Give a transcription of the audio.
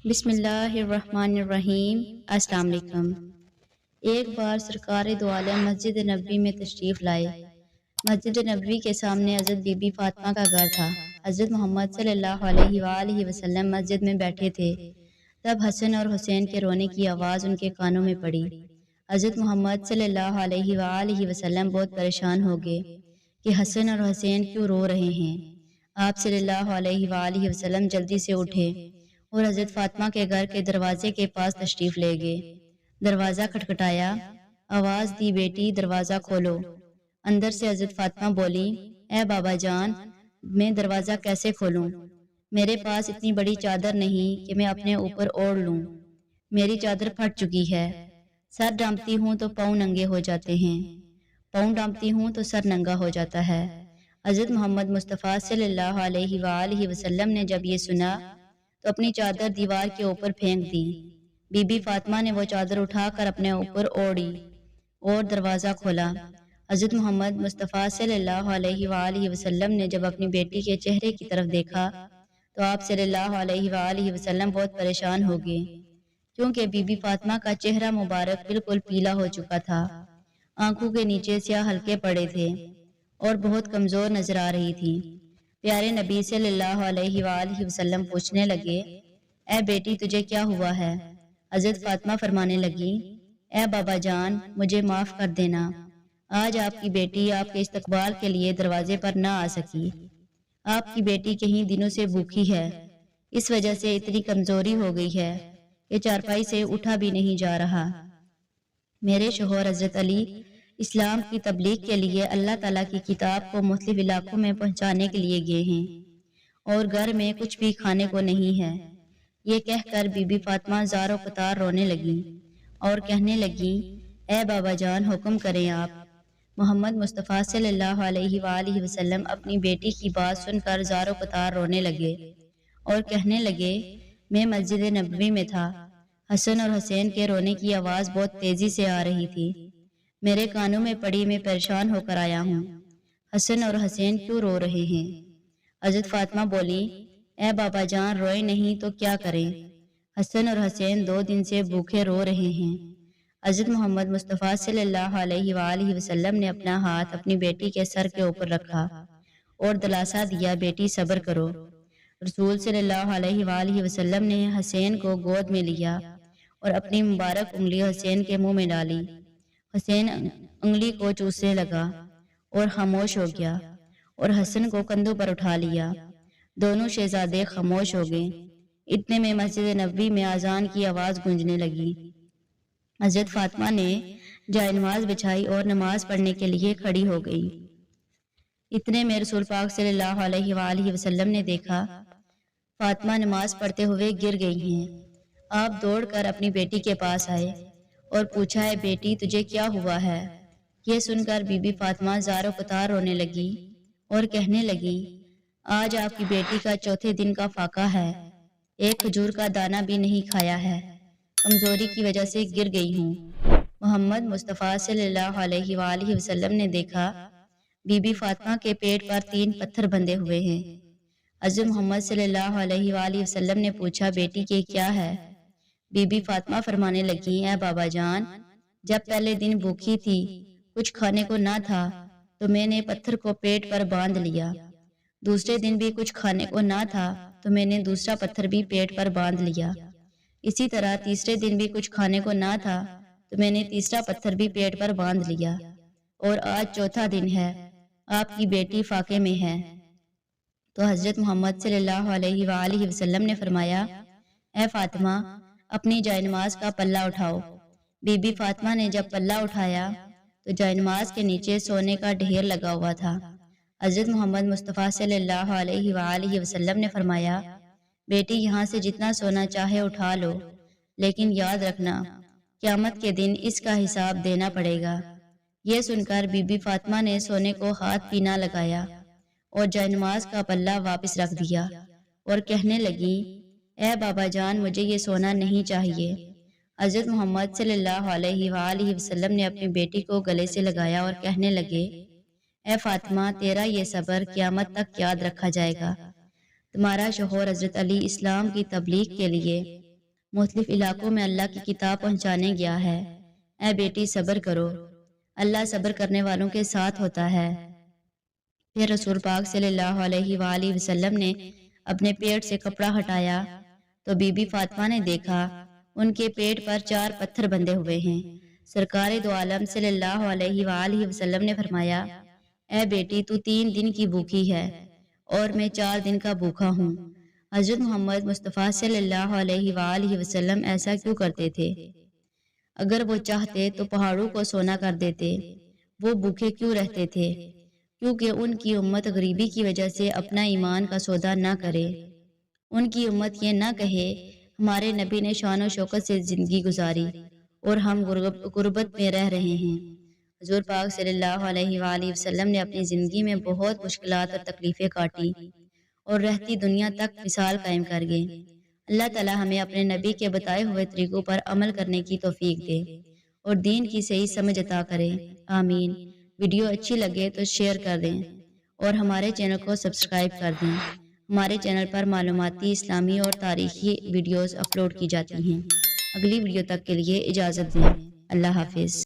بسم اللہ الرحمن الرحیم۔ السلام علیکم۔ ایک بار سرکار دو عالم مسجد نبوی میں تشریف لائے۔ مسجد نبوی کے سامنے حضرت بی بی فاطمہ کا گھر تھا۔ حضرت محمد صلی اللہ علیہ وآلہ وسلم مسجد میں بیٹھے تھے، تب حسن اور حسین کے رونے کی آواز ان کے کانوں میں پڑی۔ حضرت محمد صلی اللہ علیہ وآلہ وسلم بہت پریشان ہو گئے کہ حسن اور حسین کیوں رو رہے ہیں۔ آپ صلی اللہ علیہ وآلہ وسلم جلدی سے اٹھے اور حضرت فاطمہ کے گھر کے دروازے کے پاس تشریف لے گئے۔ دروازہ کھٹکھٹایا، آواز دی، بیٹی دروازہ کھولو۔ اندر سے حضرت فاطمہ بولی، اے بابا جان، میں دروازہ کیسے کھولوں؟ میرے پاس اتنی بڑی چادر نہیں کہ میں اپنے اوپر اوڑھ لوں۔ میری چادر پھٹ چکی ہے۔ سر ڈھانپتی ہوں تو پاؤں ننگے ہو جاتے ہیں، پاؤں ڈھانپتی ہوں تو سر ننگا ہو جاتا ہے۔ حضرت محمد مصطفیٰ صلی اللہ علیہ وآلہ وسلم نے جب یہ سنا تو اپنی چادر دیوار کے اوپر پھینک دی۔ بی بی فاطمہ نے وہ چادر اٹھا کر اپنے اوپر اوڑھی اور دروازہ کھولا۔ حضرت محمد مصطفیٰ صلی اللہ علیہ وآلہ وسلم نے جب اپنی بیٹی کے چہرے کی طرف دیکھا تو آپ صلی اللہ علیہ وآلہ وسلم بہت پریشان ہو گئے، کیونکہ بی بی فاطمہ کا چہرہ مبارک بالکل پیلا ہو چکا تھا، آنکھوں کے نیچے سیاہ حلقے پڑے تھے اور بہت کمزور نظر آ رہی تھی۔ پیارے نبی صلی اللہ علیہ وآلہ وسلم پوچھنے لگے، اے بیٹی تجھے کیا ہوا ہے؟ حضرت فاطمہ فرمانے لگی، اے بابا جان، مجھے معاف کر دینا، آج آپ کی بیٹی آپ کے استقبال کے لیے دروازے پر نہ آ سکی۔ آپ کی بیٹی کہیں دنوں سے بھوکی ہے، اس وجہ سے اتنی کمزوری ہو گئی ہے کہ چارپائی سے اٹھا بھی نہیں جا رہا۔ میرے شوہر حضرت علی اسلام کی تبلیغ کے لیے اللہ تعالیٰ کی کتاب کو مختلف علاقوں میں پہنچانے کے لیے گئے ہیں اور گھر میں کچھ بھی کھانے کو نہیں ہے۔ یہ کہہ کر بی بی فاطمہ زار و قطار رونے لگی اور کہنے لگی، اے بابا جان، حکم کریں آپ۔ محمد مصطفیٰ صلی اللہ علیہ وآلہ وسلم اپنی بیٹی کی بات سن کر زار و قطار رونے لگے اور کہنے لگے، میں مسجد نبوی میں تھا، حسن اور حسین کے رونے کی آواز بہت تیزی سے آ رہی تھی، میرے کانوں میں پڑی، میں پریشان ہو کر آیا ہوں۔ حسن اور حسین کیوں رو رہے ہیں؟ حضرت فاطمہ بولی، اے بابا جان، روئے نہیں تو کیا کریں؟ حسن اور حسین 2 دن سے بھوکے رو رہے ہیں۔ حضرت محمد مصطفیٰ صلی اللہ علیہ وآلہ وسلم نے اپنا ہاتھ اپنی بیٹی کے سر کے اوپر رکھا اور دلاسا دیا، بیٹی صبر کرو۔ رسول صلی اللہ علیہ وآلہ وسلم نے حسین کو گود میں لیا اور اپنی مبارک انگلی حسین کے منہ میں ڈالی۔ حسین انگلی کو چوسنے لگا اور خاموش ہو گیا اور حسن کو کندھوں پر اٹھا لیا۔ دونوں شہزادے خاموش ہو گئے۔ اتنے میں مسجد نبوی میں اذان کی آواز گونجنے لگی۔ حضرت فاطمہ نے جائے نماز بچھائی اور نماز پڑھنے کے لیے کھڑی ہو گئی۔ اتنے میں رسول پاک صلی اللہ علیہ وآلہ وسلم نے دیکھا فاطمہ نماز پڑھتے ہوئے گر گئی ہیں۔ آپ دوڑ کر اپنی بیٹی کے پاس آئے اور پوچھا، ہے بیٹی تجھے کیا ہوا ہے؟ یہ سن کر بی بی فاطمہ زار و قطار رونے لگی اور کہنے لگی، آج آپ کی بیٹی کا 4تھے دن کا فاقہ ہے، ایک کھجور کا دانہ بھی نہیں کھایا ہے، کمزوری کی وجہ سے گر گئی ہوں۔ محمد مصطفیٰ صلی اللہ علیہ وآلہ وسلم نے دیکھا بی بی فاطمہ کے پیٹ پر 3 پتھر بندھے ہوئے ہیں۔ حضرت محمد صلی اللہ علیہ وآلہ وسلم نے پوچھا، بیٹی یہ کیا ہے؟ بی بی فاطمہ فرمانے لگی، اے بابا جان، جب پہلے دن بھوکی تھی، کچھ کھانے کو نہ تھا تو میں نے پتھر کو پیٹ پر باندھ لیا، دوسرے دن بھی کچھ کھانے کو نہ تھا تو میں نے دوسرا پتھر بھی پیٹ پر باندھ لیا، اسی طرح تیسرے دن بھی کچھ کھانے کو نہ تھا تو میں نے تیسرا پتھر بھی پیٹ پر باندھ لیا، اور آج 4تھا دن ہے، آپ کی بیٹی فاقے میں ہے۔ تو حضرت محمد صلی اللہ علیہ وآلہ وسلم نے فرمایا، اے فاطمہ، اپنی جائے نماز کا پلہ اٹھاؤ۔ بی بی فاطمہ نے جب پلہ اٹھایا تو جائے نماز کے نیچے سونے کا ڈھیر لگا ہوا تھا۔ حضرت محمد مصطفیٰ صلی اللہ علیہ وآلہ وسلم نے فرمایا، بیٹی یہاں سے جتنا سونا چاہے اٹھا لو، لیکن یاد رکھنا قیامت کے دن اس کا حساب دینا پڑے گا۔ یہ سن کر بی بی فاطمہ نے سونے کو ہاتھ بھی نہ لگایا اور جائے نماز کا پلہ واپس رکھ دیا اور کہنے لگی، اے بابا جان، مجھے یہ سونا نہیں چاہیے۔ حضرت محمد صلی اللہ علیہ وآلہ وسلم نے اپنی بیٹی کو گلے سے لگایا اور کہنے لگے، اے فاطمہ، تیرا یہ صبر قیامت تک یاد رکھا جائے گا۔ تمہارا شوہر حضرت علی اسلام کی تبلیغ کے لیے مختلف علاقوں میں اللہ کی کتاب پہنچانے گیا ہے۔ اے بیٹی صبر کرو، اللہ صبر کرنے والوں کے ساتھ ہوتا ہے۔ پھر رسول پاک صلی اللہ علیہ وآلہ وسلم نے اپنے پیٹ سے کپڑا ہٹایا تو بی بی فاطمہ نے دیکھا ان کے پیٹ پر 4 پتھر بندھے ہوئے ہیں۔ سرکار دو عالم صلی اللہ علیہ وآلہ وسلم نے فرمایا، اے بیٹی تو 3 دن کی بھوکی ہے اور میں 4 دن کا بھوکا ہوں۔ حضرت محمد مصطفیٰ صلی اللہ علیہ وآلہ وسلم ایسا کیوں کرتے تھے؟ اگر وہ چاہتے تو پہاڑوں کو سونا کر دیتے۔ وہ بھوکے کیوں رہتے تھے؟ کیونکہ ان کی امت غریبی کی وجہ سے اپنا ایمان کا سودا نہ کرے۔ ان کی امت یہ نہ کہے ہمارے نبی نے شان و شوکت سے زندگی گزاری اور ہم غربت میں رہ رہے ہیں۔ حضور پاک صلی اللہ علیہ وآلہ وسلم نے اپنی زندگی میں بہت مشکلات اور تکلیفیں کاٹی اور رہتی دنیا تک مثال قائم کر گئے۔ اللہ تعالی ہمیں اپنے نبی کے بتائے ہوئے طریقوں پر عمل کرنے کی توفیق دے اور دین کی صحیح سمجھ عطا کرے، آمین۔ ویڈیو اچھی لگے تو شیئر کر دیں اور ہمارے چینل کو سبسکرائب کر دیں۔ ہمارے چینل پر معلوماتی، اسلامی اور تاریخی ویڈیوز اپلوڈ کی جاتی ہیں۔ اگلی ویڈیو تک کے لیے اجازت دیں۔ اللہ حافظ۔